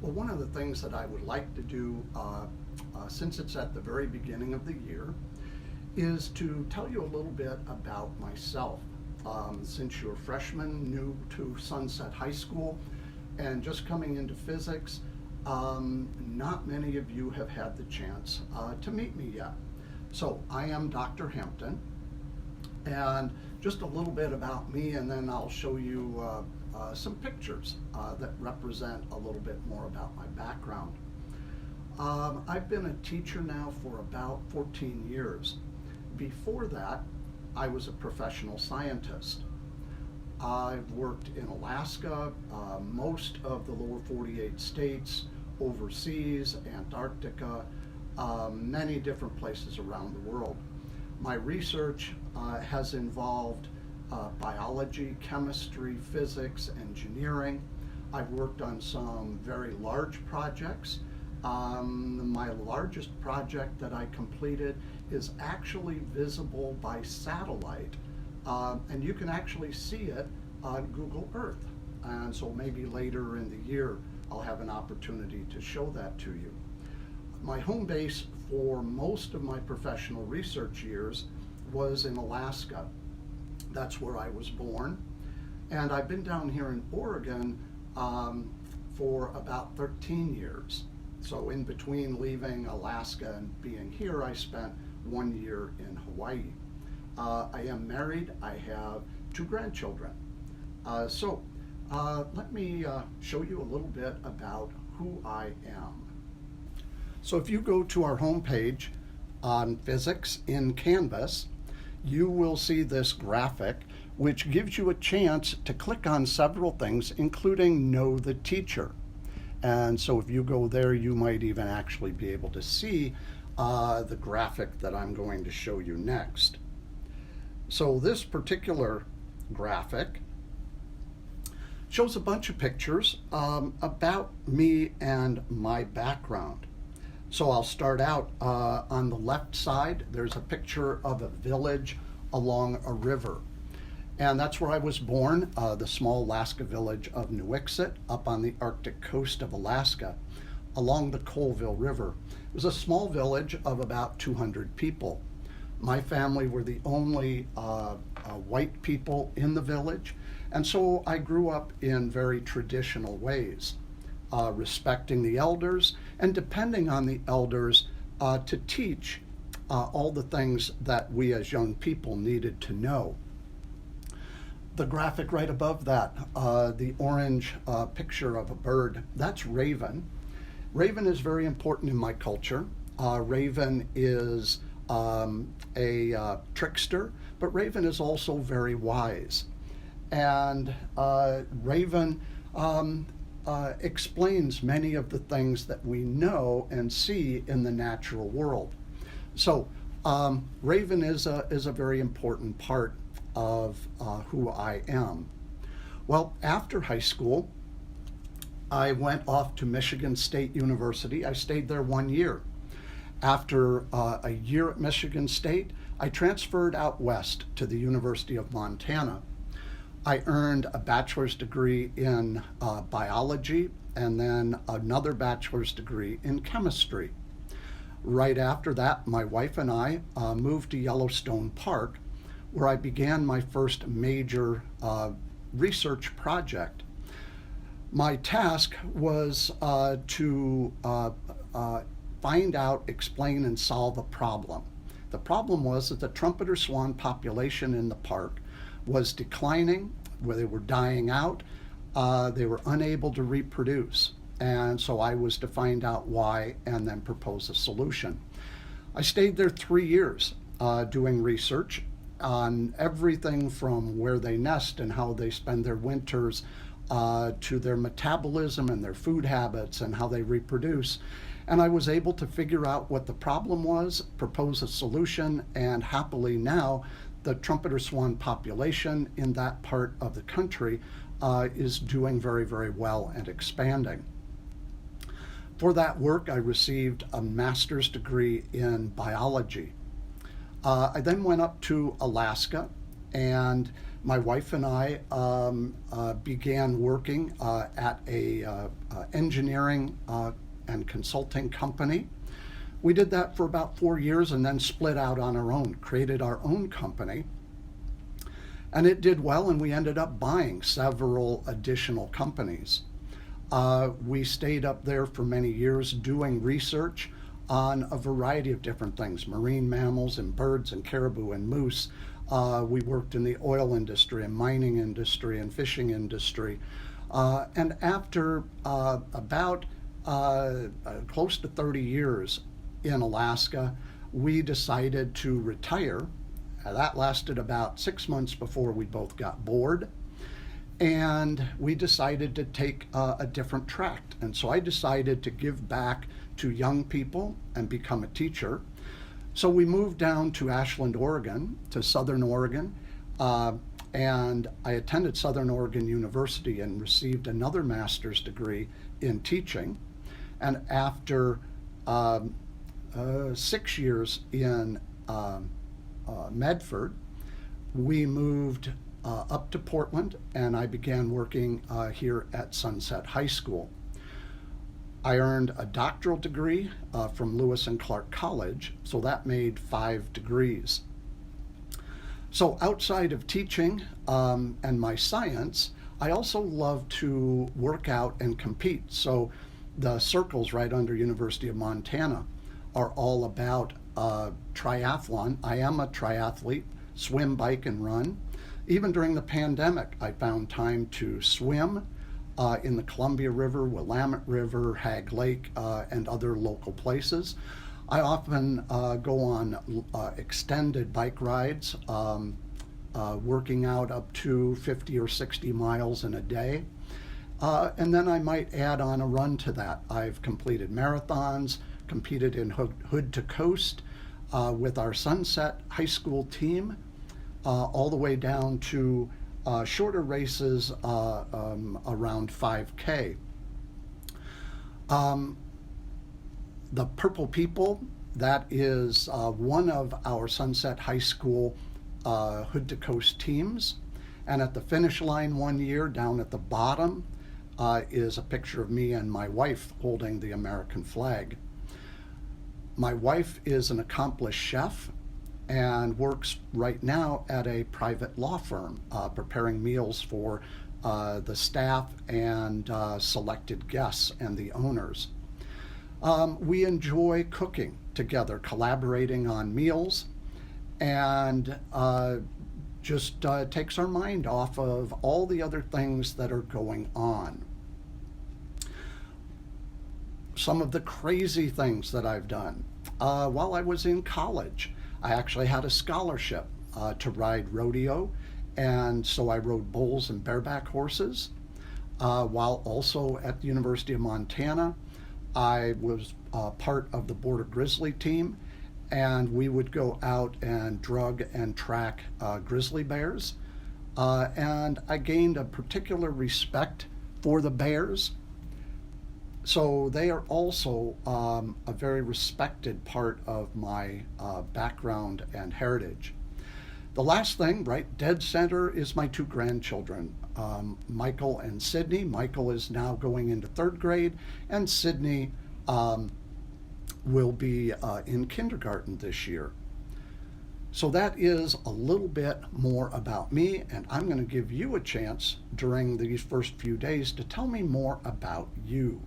Well, one of the things that I would like to do, since it's at the very beginning of the year, is to tell you a little bit about myself. Since you're a freshman, new to Sunset High School, and just coming into physics, not many of you have had the chance to meet me yet. So I am Dr. Hampton, and just a little bit about me, and then I'll show you some pictures that represent a little bit more about my background. I've been a teacher now for about 14 years. Before that, I was a professional scientist. I've worked in Alaska, most of the lower 48 states, overseas, Antarctica, many different places around the world. My research has involved biology, chemistry, physics, engineering. I've worked on some very large projects. My largest project that I completed is actually visible by satellite, and you can actually see it on Google Earth. And so maybe later in the year I'll have an opportunity to show that to you. My home base for most of my professional research years was in Alaska. That's where I was born. And I've been down here in Oregon for about 13 years. So in between leaving Alaska and being here, I spent 1 year in Hawaii. I am married. I have 2 grandchildren. Let me show you a little bit about who I am. So if you go to our homepage on Physics in Canvas, you will see this graphic, which gives you a chance to click on several things, including Know the Teacher. And so if you go there, you might even actually be able to see the graphic that I'm going to show you next. So this particular graphic shows a bunch of pictures about me and my background. So I'll start out on the left side. There's a picture of a village along a river. And that's where I was born, the small Alaska village of Nuiqsut, up on the Arctic coast of Alaska, along the Colville River. It was a small village of about 200 people. My family were the only white people in the village, and so I grew up in very traditional ways, respecting the elders and depending on the elders to teach all the things that we as young people needed to know. The graphic right above that, the orange picture of a bird, that's Raven. Raven is very important in my culture. Raven is a trickster, but Raven is also very wise. And Raven explains many of the things that we know and see in the natural world. So Raven is a very important part of who I am. Well, after high school, I went off to Michigan State University. I stayed there 1 year. After a year at Michigan State, I transferred out west to the University of Montana. I earned a bachelor's degree in biology and then another bachelor's degree in chemistry. Right after that, my wife and I moved to Yellowstone Park, where I began my first major research project. My task was to find out, explain, and solve a problem. The problem was that the trumpeter swan population in the park was declining, where they were dying out. They were unable to reproduce. And so I was to find out why and then propose a solution. I stayed there 3 years doing research on everything from where they nest and how they spend their winters to their metabolism and their food habits and how they reproduce. And I was able to figure out what the problem was, propose a solution, and happily now the trumpeter swan population in that part of the country is doing very, very well and expanding. For that work, I received a master's degree in biology. I then went up to Alaska and my wife and I began working at a engineering and consulting company. We did that for about 4 years and then split out on our own, created our own company. And it did well, and we ended up buying several additional companies. We stayed up there for many years doing research on a variety of different things, marine mammals and birds and caribou and moose. We worked in the oil industry and mining industry and fishing industry. And after about close to 30 years in Alaska, we decided to retire. That lasted about 6 months before we both got bored. And we decided to take a different track. And so I decided to give back to young people and become a teacher. So we moved down to Ashland, Oregon, to Southern Oregon, and I attended Southern Oregon University and received another master's degree in teaching. And after 6 years in Medford, we moved up to Portland, and I began working here at Sunset High School. I earned a doctoral degree from Lewis and Clark College, so that made 5 degrees. So outside of teaching and my science, I also love to work out and compete. So the circles right under University of Montana are all about triathlon. I am a triathlete, swim, bike, and run. Even during the pandemic, I found time to swim in the Columbia River, Willamette River, Hag Lake, and other local places. I often go on extended bike rides, working out up to 50 or 60 miles in a day. And then I might add on a run to that. I've completed marathons, competed in Hood to Coast with our Sunset High School team, all the way down to shorter races around 5K. The Purple People, that is one of our Sunset High School Hood to Coast teams. And at the finish line one year, down at the bottom, is a picture of me and my wife holding the American flag. My wife is an accomplished chef and works right now at a private law firm, preparing meals for the staff and selected guests and the owners. We enjoy cooking together, collaborating on meals, and just takes our mind off of all the other things that are going on. Some of the crazy things that I've done. While I was in college, I actually had a scholarship to ride rodeo, and so I rode bulls and bareback horses. While also at the University of Montana, I was part of the Border Grizzly team, and we would go out and drug and track grizzly bears. And I gained a particular respect for the bears. So they are also a very respected part of my background and heritage. The last thing, right dead center, is my 2 grandchildren, Michael and Sydney. Michael is now going into 3rd grade, and Sydney will be in kindergarten this year. So that is a little bit more about me, and I'm going to give you a chance during these first few days to tell me more about you.